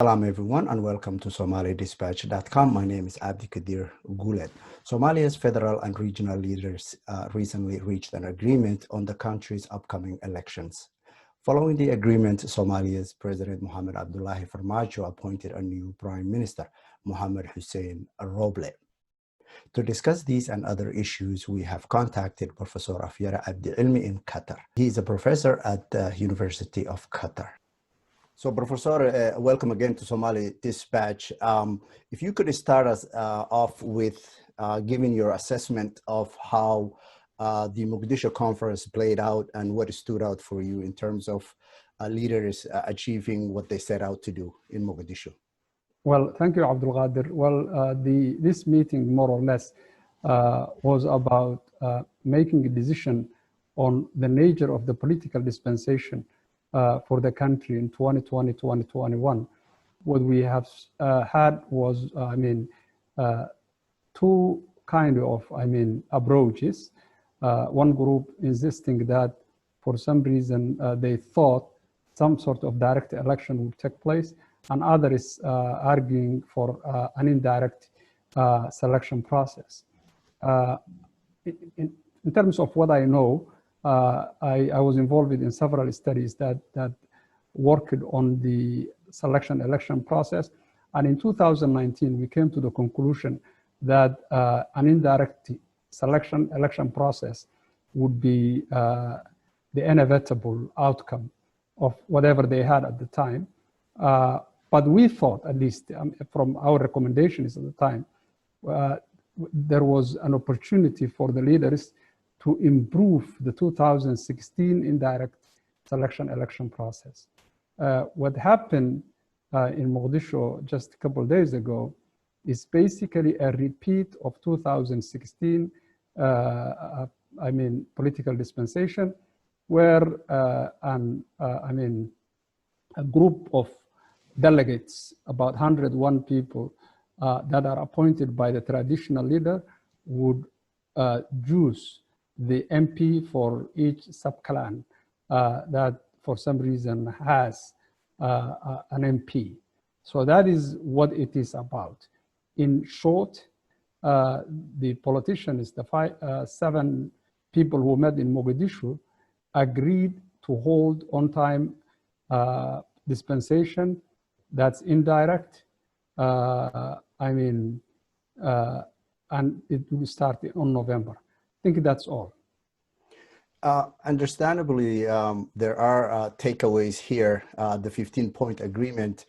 Salam everyone and welcome to SomaliDispatch.com. My name is Abdi Kadir Guled. Somalia's federal and regional leaders recently reached an agreement on the country's upcoming elections. Following the agreement, Somalia's President Mohamed Abdullahi Farmajo appointed a new Prime Minister, Mohamed Hussein Roble. To discuss these and other issues, we have contacted Professor Afyare A Elmi in Qatar. He is a professor at the University of Qatar. So, Professor, welcome again to Somali Dispatch. If you could start us off with giving your assessment of how the Mogadishu conference played out and what stood out for you in terms of leaders achieving what they set out to do in Mogadishu. Well, thank you, Abdul Qadir. Well, this meeting, more or less, was about making a decision on the nature of the political dispensation for the country in 2020-2021. What we have had was, two kind of, approaches. One group insisting that for some reason they thought some sort of direct election would take place, and others arguing for an indirect selection process. In terms of what I know, I was involved in several studies that worked on the election process. And in 2019, we came to the conclusion that an indirect election process would be the inevitable outcome of whatever they had at the time. But we thought, at least from our recommendations at the time, there was an opportunity for the leaders to improve the 2016 indirect election process. What happened in Mogadishu just a couple of days ago is basically a repeat of 2016, political dispensation, where a group of delegates, about 101 people that are appointed by the traditional leader, would choose the MP for each sub-clan that for some reason has an MP. So that is what it is about. In short, the politicians, the 7 people who met in Mogadishu, agreed to hold on-time dispensation that's indirect, and it will start on November. I think that's all. Understandably, there are takeaways here. The 15-point agreement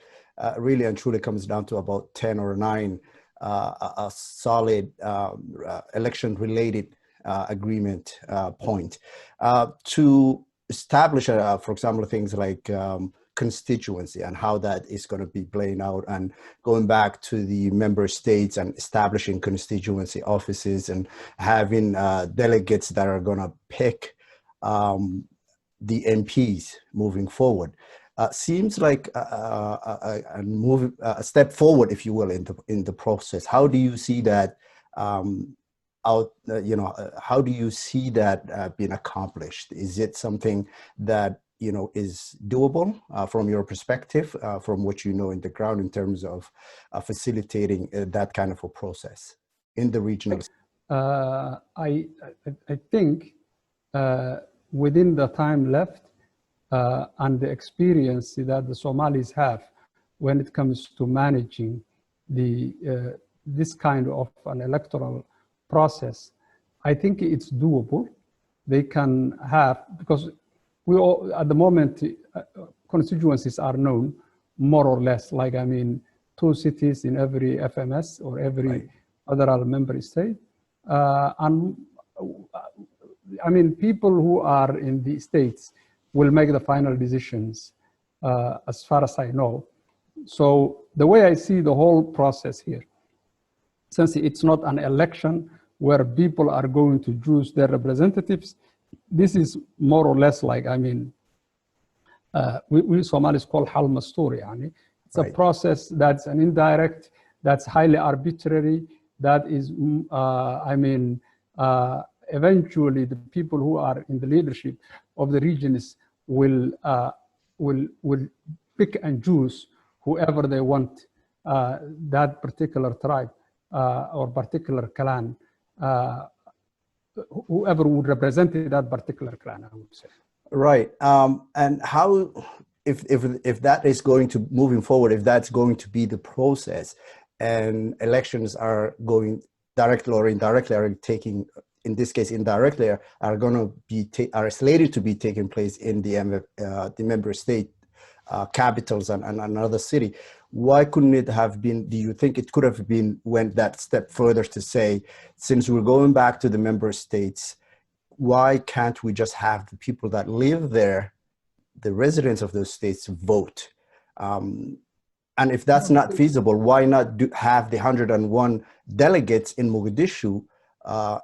really and truly comes down to about 10 or 9 a solid election-related agreement point. To establish, for example, things like constituency and how that is going to be playing out, and going back to the member states and establishing constituency offices and having delegates that are going to pick the MPs moving forward. Seems like a step forward, if you will, in the process. How do you see that how do you see that being accomplished? Is it something that is doable from your perspective, from what you know in the ground in terms of facilitating that kind of a process in the regional? I think within the time left and the experience that the Somalis have when it comes to managing this kind of an electoral process, I think it's doable. They can have, because we all, at the moment, constituencies are known more or less, like 2 cities in every FMS or every federal member state. People who are in the states will make the final decisions, as far as I know. So the way I see the whole process here, since it's not an election where people are going to choose their representatives, this is more or less like, we Somalis call Hal Masturi. It's a process that's an indirect, that's highly arbitrary, that is, eventually the people who are in the leadership of the regions will pick and choose whoever they want, that particular tribe or particular clan, whoever would represent that particular clan, I would say. Right. And how, if that is going to, moving forward, if that's going to be the process, and elections are going directly or indirectly, are taking, in this case indirectly, are going to be are slated to be taking place in the member state capitals and another city. Why couldn't it have been, do you think it could have been, went that step further to say, since we're going back to the member states, why can't we just have the people that live there, the residents of those states, vote? And if that's not feasible, why not have the 101 delegates in Mogadishu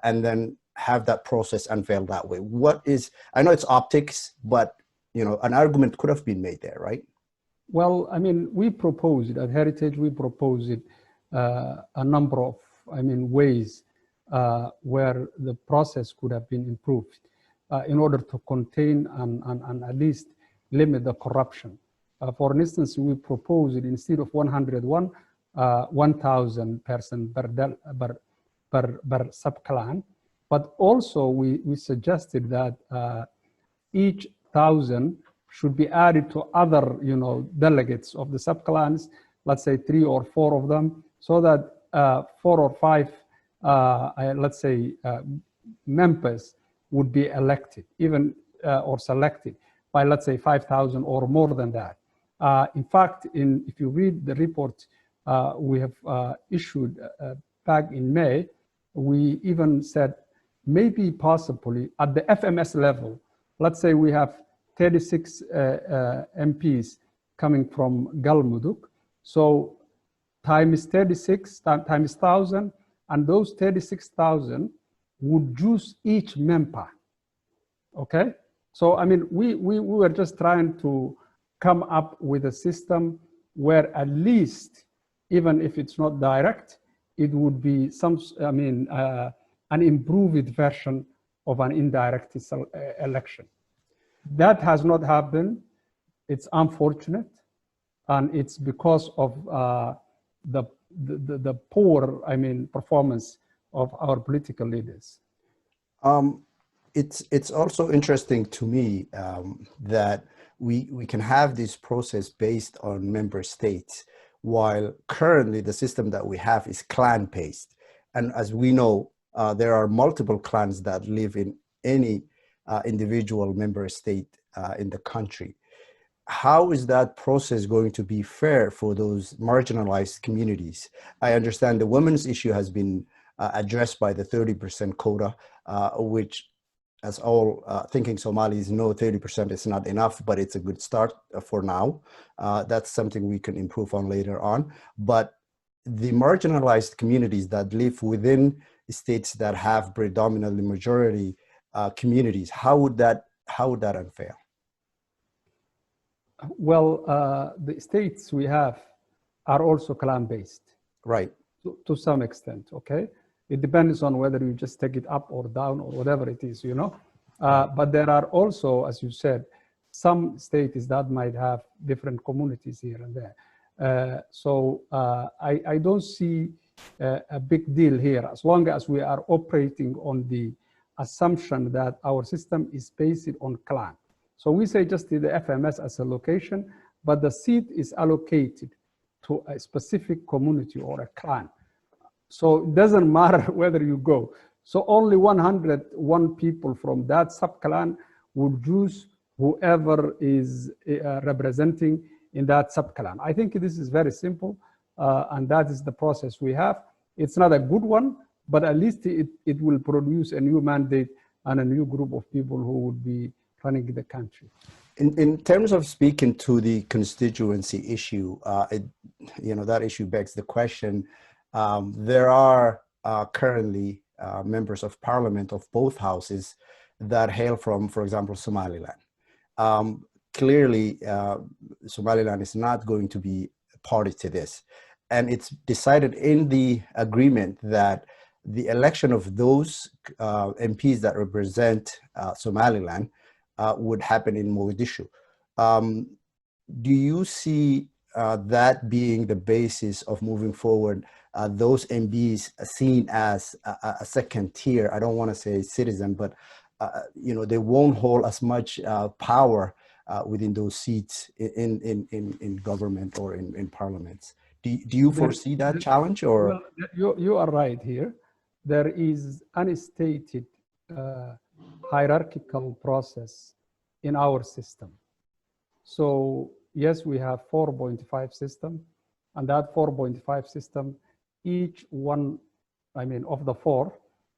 and then have that process unveiled that way? What is, I know it's optics, but you know, an argument could have been made there, right? Well, I mean, we proposed at Heritage, we proposed a number of, ways where the process could have been improved in order to contain and at least limit the corruption. For instance, we proposed instead of 101, 1,000 person per sub-clan, but also we suggested that each 1,000 should be added to other, delegates of the sub-clans, let's say 3 or 4 of them, so that 4 or 5, let's say, members would be elected, even or selected by, let's say, 5,000 or more than that. In fact, if you read the report we have issued back in May, we even said maybe possibly at the FMS level, let's say we have 36 MPs coming from Galmudug. So times 36, times 1,000, and those 36,000 would choose each member, okay? So, we were just trying to come up with a system where at least, even if it's not direct, it would be some, an improved version of an indirect election. That has not happened. It's unfortunate, and it's because of the poor, performance of our political leaders. It's also interesting to me that we can have this process based on member states, while currently the system that we have is clan-based. And as we know, there are multiple clans that live in any individual member state in the country. How is that process going to be fair for those marginalized communities? I understand the women's issue has been addressed by the 30% quota, which, as all thinking Somalis know, 30% is not enough, but it's a good start for now. That's something we can improve on later on. But the marginalized communities that live within states that have predominantly majority communities, how would that unfair? Well, the states we have are also clan-based. Right. To some extent, okay? It depends on whether you just take it up or down or whatever it is, But there are also, as you said, some states that might have different communities here and there. So I don't see a big deal here, as long as we are operating on the assumption that our system is based on clan. So we say just the FMS as a location, but the seat is allocated to a specific community or a clan. So it doesn't matter whether you go. So only 101 people from that sub-clan would choose whoever is representing in that sub-clan. I think this is very simple, and that is the process we have. It's not a good one, but at least it will produce a new mandate and a new group of people who would be running the country. In terms of speaking to the constituency issue, that issue begs the question. There are currently members of parliament of both houses that hail from, for example, Somaliland. Clearly, Somaliland is not going to be a party to this. And it's decided in the agreement that the election of those MPs that represent Somaliland would happen in Mogadishu. Do you see that being the basis of moving forward, those MPs seen as a second tier, I don't want to say citizen, but they won't hold as much power within those seats in government or in parliaments. Do you foresee that challenge? Or well, you are right here. There is unstated hierarchical process in our system. So yes, we have 4.5 system, and that 4.5 system, each one, of the four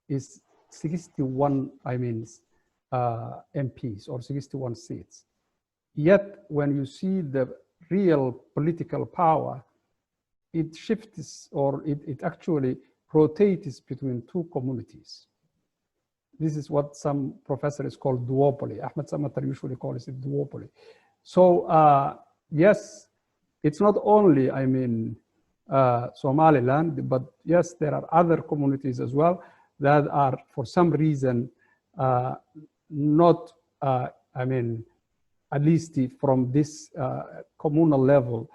is 61, MPs or 61 seats. Yet when you see the real political power, it shifts, or it actually rotates between two communities. This is what some professors call duopoly. Ahmed Samatar usually calls it duopoly. So yes, it's not only, Somaliland, but yes, there are other communities as well that are, for some reason, not, at least from this communal level,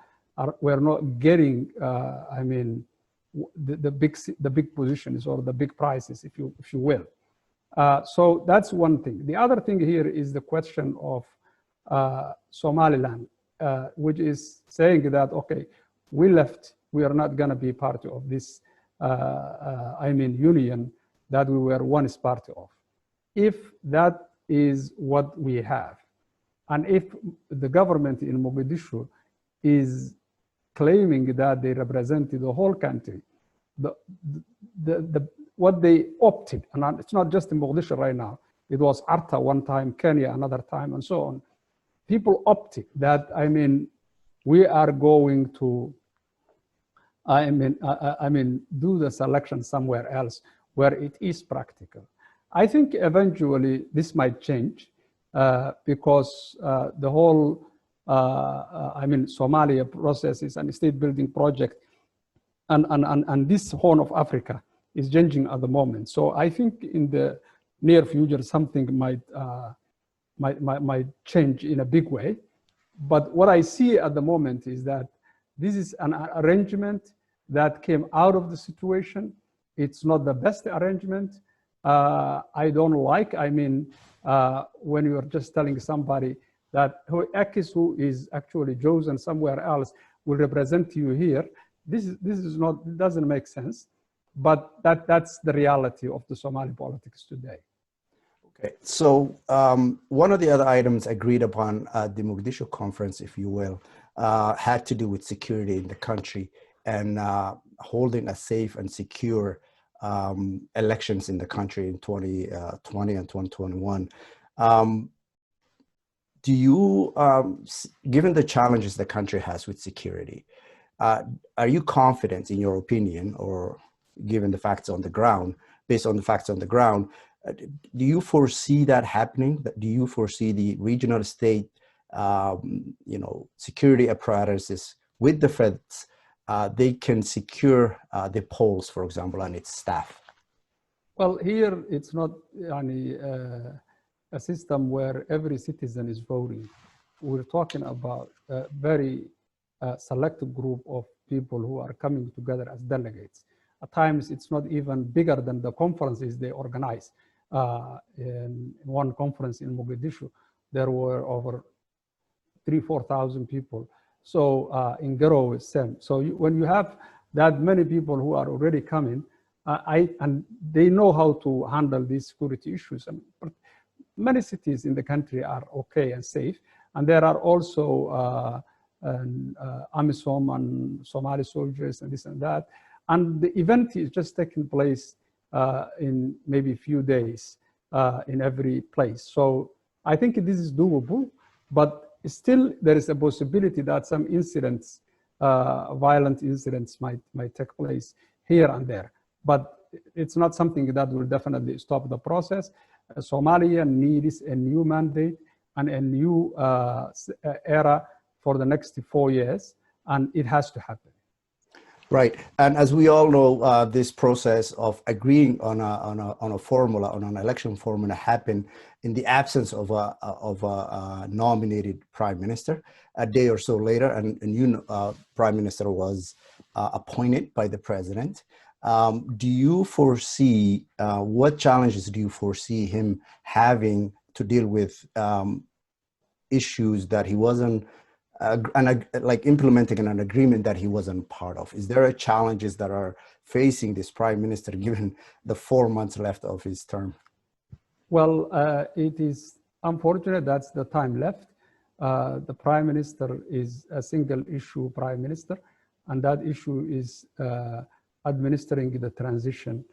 we're not getting, the big positions or the big prizes, if you will. So that's one thing. The other thing here is the question of Somaliland, which is saying that, okay, we left, we are not going to be part of this, union that we were once part of. If that is what we have, and if the government in Mogadishu is claiming that they represent the whole country, what they opted, and it's not just in Mogadishu right now, it was Arta one time, Kenya another time, and so on. People opted that, we are going to, do the selection somewhere else where it is practical. I think eventually this might change because the whole, Somalia process is a state building project, and this Horn of Africa is changing at the moment. So I think in the near future something might change in a big way. But what I see at the moment is that this is an arrangement that came out of the situation. It's not the best arrangement. I don't like, when you're just telling somebody that who is actually chosen somewhere else will represent you here. This is not, it doesn't make sense. But that's the reality of the Somali politics today. Okay, so one of the other items agreed upon at the Mogadishu conference, if you will, had to do with security in the country and holding a safe and secure elections in the country in 2020 and 2021. Do you, given the challenges the country has with security, are you confident, in your opinion, or given the facts on the ground, based on the facts on the ground, do you foresee that happening? Do you foresee the regional state, security apparatuses with the feds, they can secure the polls, for example, and its staff? Well, here it's not a system where every citizen is voting. We're talking about a very selected group of people who are coming together as delegates. At times, it's not even bigger than the conferences they organize. In one conference in Mogadishu, there were over 3,000-4,000 people. So in Garo, it's same. So when you have that many people who are already coming, and they know how to handle these security issues. And many cities in the country are okay and safe. And there are also AMISOM and Somali soldiers and this and that. And the event is just taking place in maybe a few days in every place. So I think this is doable, but still there is a possibility that some incidents, violent incidents might take place here and there. But it's not something that will definitely stop the process. Somalia needs a new mandate and a new era for the next 4 years, and it has to happen. Right, and as we all know, this process of agreeing on a formula, on an election formula, happened in the absence of a nominated prime minister. A day or so later, and a new prime minister was appointed by the president. Do you foresee what challenges do you foresee him having to deal with issues that he wasn't like implementing an agreement that he wasn't part of? Is there challenges that are facing this prime minister given the 4 months left of his term? Well, it is unfortunate that's the time left. The prime minister is a single issue prime minister, and that issue is administering the transition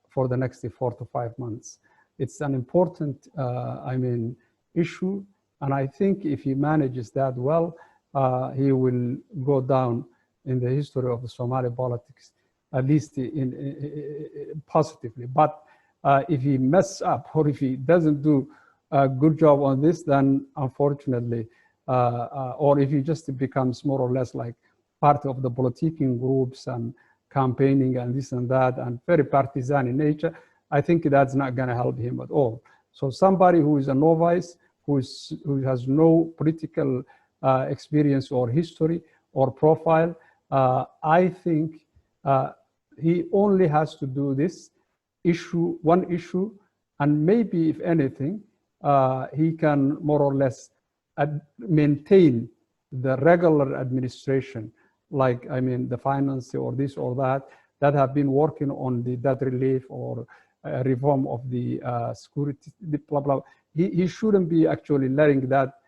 for the next 4 to 5 months. It's an important, issue. And I think if he manages that well, he will go down in the history of the Somali politics, at least positively. But if he messes up, or if he doesn't do a good job on this, then unfortunately, or if he just becomes more or less like part of the politicking groups and campaigning and this and that, and very partisan in nature, I think that's not going to help him at all. So somebody who is a novice, who has no political experience or history or profile, I think he only has to do this one issue, and maybe, if anything, he can more or less maintain the regular administration, like, the finance or this or that have been working on the debt relief or reform of the security, blah, blah. He shouldn't be actually letting that,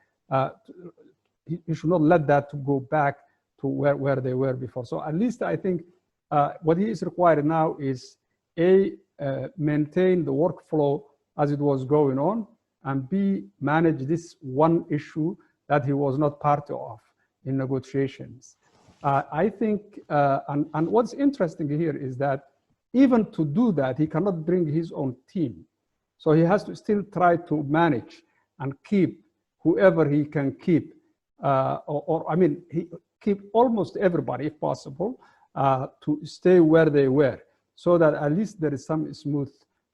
he should not let that to go back to where they were before. So at least I think what he is required now is maintain the workflow as it was going on, and B, manage this one issue that he was not part of in negotiations. I think, and what's interesting here is that even to do that, he cannot bring his own team. So he has to still try to manage and keep whoever he can keep, he keep almost everybody if possible, to stay where they were, so that at least there is some smooth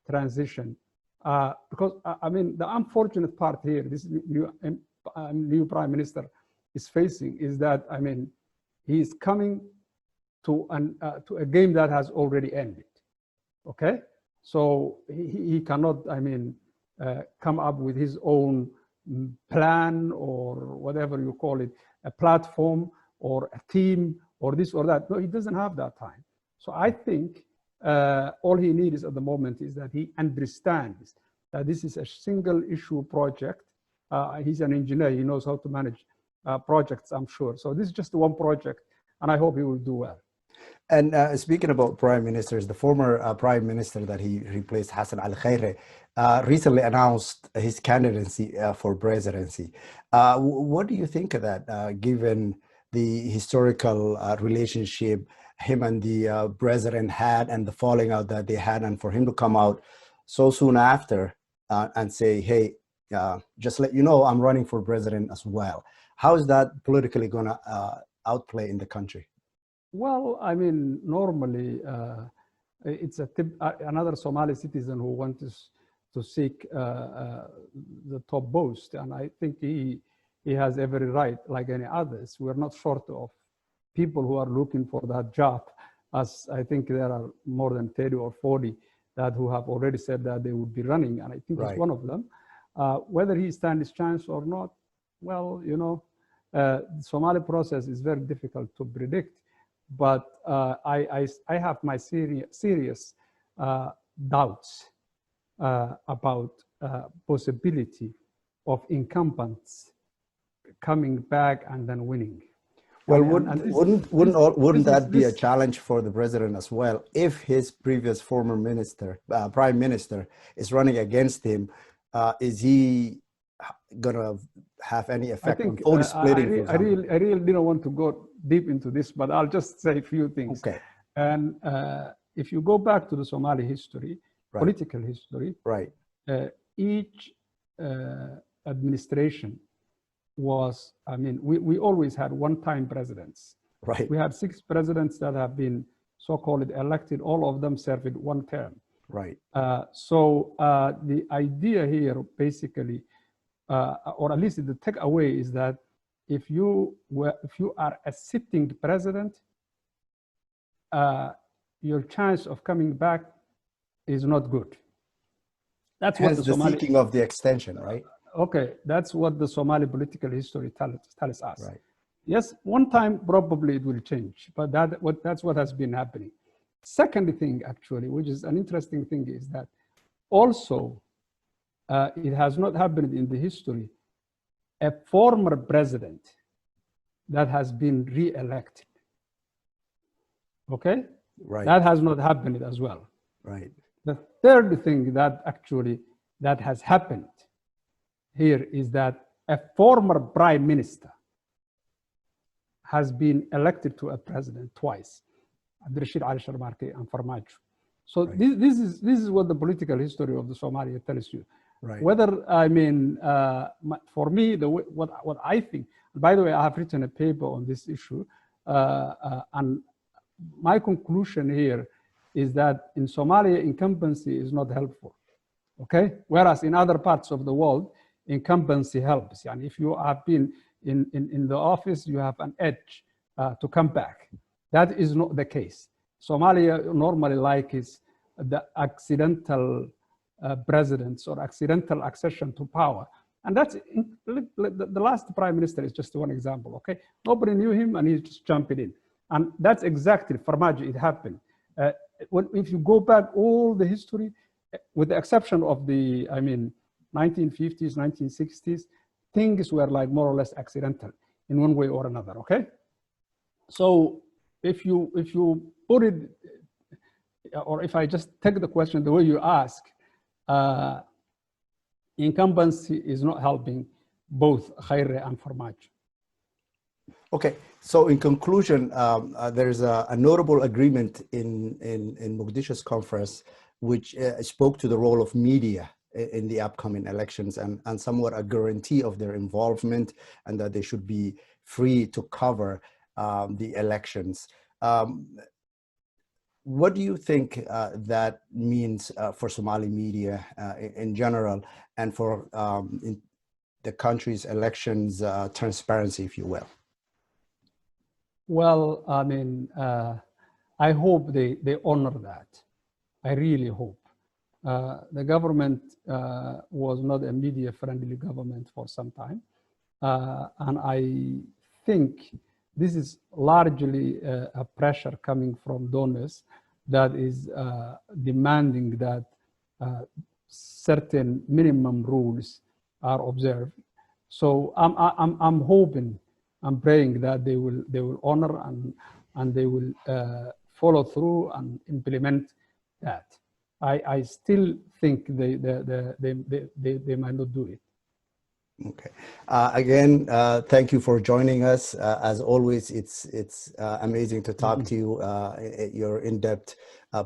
transition. Because the unfortunate part here, this new prime minister is facing, is that he is coming to a game that has already ended. Okay, so he cannot, come up with his own plan or whatever you call it, a platform or a team or this or that. No, he doesn't have that time. So I think all he needs at the moment is that he understands that this is a single issue project. He's an engineer, he knows how to manage projects, I'm sure. So this is just one project, and I hope he will do well. And speaking about prime ministers, the former prime minister that he replaced, Hassan al-Khairi, recently announced his candidacy for presidency. What do you think of that, given the historical relationship him and the president had and the falling out that they had, and for him to come out so soon after and say, hey, just let you know, I'm running for president as well. How is that politically going to outplay in the country? Well, normally it's another Somali citizen who wants to seek the top post, and I think he has every right, like any others. We're not short of people who are looking for that job, as I think there are more than 30 or 40 who have already said that they would be running, and I think he's one of them. Whether he stands his chance or not, well, the Somali process is very difficult to predict. But I have my serious doubts about possibility of incumbents coming back and then winning. Well, wouldn't that be a challenge for the president as well? If his previous former prime minister is running against him, is he gonna have any effect on vote splitting? I really didn't want to go deep into this, but I'll just say a few things. Okay. And if you go back to the Somali history, political history, each administration was, we always had one-time presidents. Right. We had 6 presidents that have been so-called elected. All of them served 1 term. Right. So the idea here, basically, or at least the takeaway, is that if you are a sitting president, your chance of coming back is not good. That's Hence what the seeking of the extension, right? Okay, that's what the Somali political history tells us. Right. Yes, one time probably it will change, but that's what has been happening. Second thing, actually, which is an interesting thing, is that also it has not happened in the history, a former president that has been re-elected. Okay? Right. That has not happened as well. Right. The third thing that actually that has happened here is that a former prime minister has been elected to a president twice, Abdirashid Ali Sharmarke and Farmajo. So Right. this is what the political history of the Somalia tells you. Right. Whether, I mean, for me, what I think, by the way, I have written a paper on this issue, and my conclusion here is that in Somalia, incumbency is not helpful, okay? Whereas in other parts of the world, incumbency helps. And if you have been in the office, you have an edge to come back. That is not the case. Somalia normally likes the accidental presidents or accidental accession to power. And that's, the last prime minister is just one example, okay? Nobody knew him and he's just jumping in. And that's exactly, Farmajo, it happened. If you go back all the history, with the exception of the, 1950s, 1960s, things were like more or less accidental in one way or another, okay? So if you put it, or if I just take the question the way you ask, incumbency is not helping both Khaire and Farmajo. Okay, so in conclusion, there's a notable agreement in Mogadishu's conference, which spoke to the role of media in the upcoming elections and somewhat a guarantee of their involvement and that they should be free to cover the elections. What do you think that means for Somali media in general and for in the country's elections transparency, if you will? Well, I hope they honor that. I really hope. The government was not a media-friendly government for some time. And I think this is largely a pressure coming from donors that is demanding that certain minimum rules are observed. So I'm hoping, I'm praying that they will honor and they will follow through and implement that. I still think they might not do it. Okay. Again, thank you for joining us. As always, it's amazing to talk to you. Your in-depth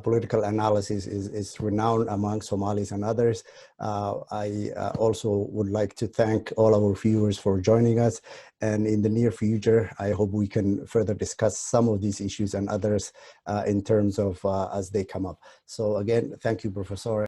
political analysis is renowned among Somalis and others. I also would like to thank all our viewers for joining us. And in the near future, I hope we can further discuss some of these issues and others in terms of as they come up. So again, thank you, Professor.